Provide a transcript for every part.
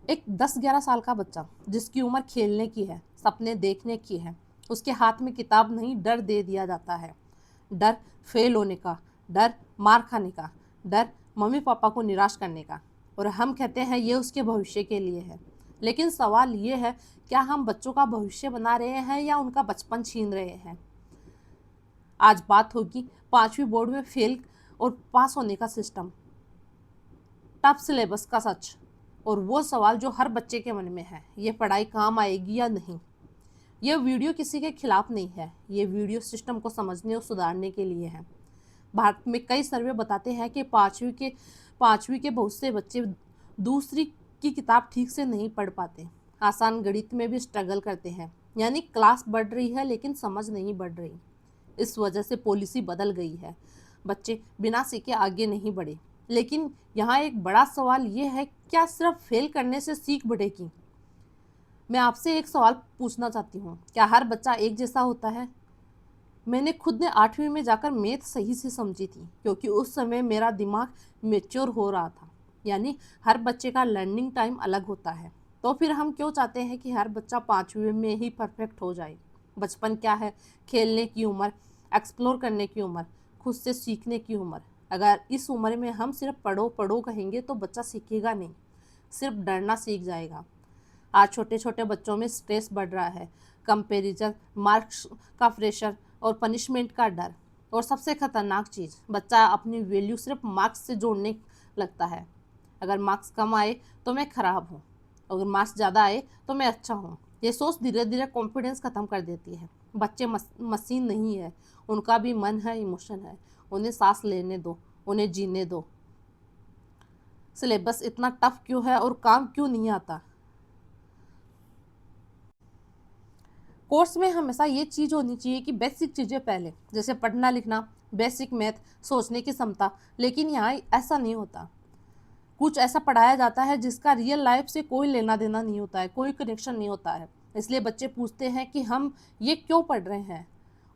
एक 10-11 साल का बच्चा जिसकी उम्र खेलने की है, सपने देखने की है, उसके हाथ में किताब नहीं डर दे दिया जाता है। डर फेल होने का, डर मार खाने का, डर मम्मी पापा को निराश करने का। और हम कहते हैं ये उसके भविष्य के लिए है। लेकिन सवाल ये है, क्या हम बच्चों का भविष्य बना रहे हैं या उनका बचपन छीन रहे हैं? आज बात होगी 5वीं बोर्ड में फेल और पास होने का सिस्टम, टफ सिलेबस का सच, और वो सवाल जो हर बच्चे के मन में है, ये पढ़ाई काम आएगी या नहीं। ये वीडियो किसी के खिलाफ नहीं है, ये वीडियो सिस्टम को समझने और सुधारने के लिए है। भारत में कई सर्वे बताते हैं कि पाँचवीं के बहुत से बच्चे दूसरी की किताब ठीक से नहीं पढ़ पाते, आसान गणित में भी स्ट्रगल करते हैं। यानी क्लास बढ़ रही है लेकिन समझ नहीं बढ़ रही। इस वजह से पॉलिसी बदल गई है, बच्चे बिना सीखे आगे नहीं बढ़े। लेकिन यहाँ एक बड़ा सवाल ये है, क्या सिर्फ फेल करने से सीख बढ़ेगी? मैं आपसे एक सवाल पूछना चाहती हूँ, क्या हर बच्चा एक जैसा होता है? मैंने खुद ने 8वीं में जाकर मैथ सही से समझी थी, क्योंकि उस समय मेरा दिमाग मेच्योर हो रहा था। यानी हर बच्चे का लर्निंग टाइम अलग होता है। तो फिर हम क्यों चाहते हैं कि हर बच्चा 5वीं में ही परफेक्ट हो जाए? बचपन क्या है? खेलने की उम्र, एक्सप्लोर करने की उम्र, खुद से सीखने की उम्र। अगर इस उम्र में हम सिर्फ पढ़ो पढ़ो कहेंगे तो बच्चा सीखेगा नहीं, सिर्फ डरना सीख जाएगा। आज छोटे छोटे बच्चों में स्ट्रेस बढ़ रहा है, कंपैरिजन, मार्क्स का प्रेशर और पनिशमेंट का डर। और सबसे खतरनाक चीज़, बच्चा अपनी वैल्यू सिर्फ मार्क्स से जोड़ने लगता है। अगर मार्क्स कम आए तो मैं खराब हूँ, अगर मार्क्स ज़्यादा आए तो मैं अच्छा हूँ। ये सोच धीरे धीरे कॉन्फिडेंस ख़त्म कर देती है। बच्चे मशीन नहीं है, उनका भी मन है, इमोशन है। उन्हें सांस लेने दो, उन्हें जीने दो। सिलेबस इतना टफ क्यों है और काम क्यों नहीं आता? कोर्स में हमेशा ये चीज़ होनी चाहिए कि बेसिक चीज़ें पहले, जैसे पढ़ना लिखना, बेसिक मैथ, सोचने की क्षमता। लेकिन यहाँ ऐसा नहीं होता। कुछ ऐसा पढ़ाया जाता है जिसका रियल लाइफ से कोई लेना देना नहीं होता है, कोई कनेक्शन नहीं होता है। इसलिए बच्चे पूछते हैं कि हम ये क्यों पढ़ रहे हैं,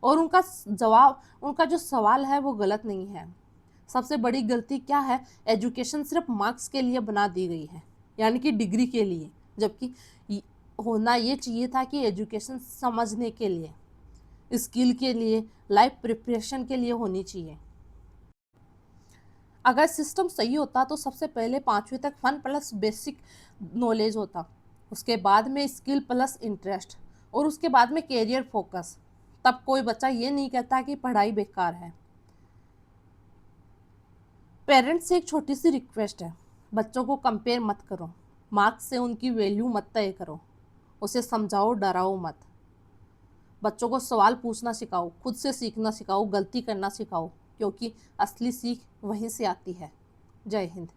और उनका जो सवाल है वो गलत नहीं है। सबसे बड़ी गलती क्या है? एजुकेशन सिर्फ मार्क्स के लिए बना दी गई है, यानी कि डिग्री के लिए। जबकि होना ये चाहिए था कि एजुकेशन समझने के लिए, स्किल के लिए, लाइफ प्रिपरेशन के लिए होनी चाहिए। अगर सिस्टम सही होता तो सबसे पहले 5वीं तक फन प्लस बेसिक नॉलेज होता, उसके बाद में स्किल प्लस इंटरेस्ट, और उसके बाद में कैरियर फोकस। तब कोई बच्चा ये नहीं कहता कि पढ़ाई बेकार है। पेरेंट्स से एक छोटी सी रिक्वेस्ट है, बच्चों को कंपेयर मत करो, मार्क्स से उनकी वैल्यू मत तय करो। उसे समझाओ, डराओ मत। बच्चों को सवाल पूछना सिखाओ, खुद से सीखना सिखाओ, गलती करना सिखाओ, क्योंकि असली सीख वहीं से आती है। जय हिंद।